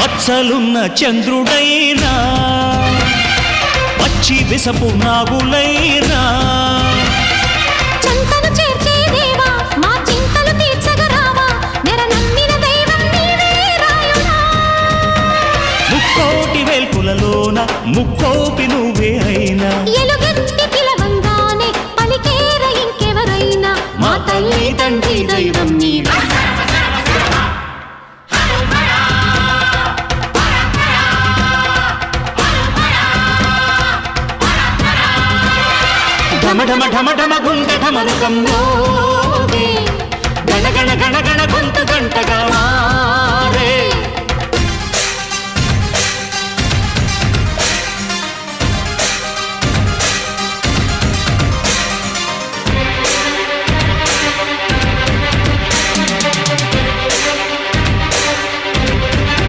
మచ్చలున్న చంద్రుడైనా పచ్చి విసపు నాగులైనా చంతను చేర్చే దేవా మా చింతలు తీర్చగరావా నెర నమ్మిన దైవం నీవే రాయుడా ముక్కోటి వేల్పులలోన ముక్కోపి నువ్వే అయినా ఎలుగెత్తి పిలవంగానే పలికేర ఇంకెవరైనా మా తల్లి తండ్రి దైవం నీవే ఢమ ఢమ ఢమ ఢమ గుండె ఢమరుకం మోగే గణ గణ గణ గణ గొంతు గంటగా మారే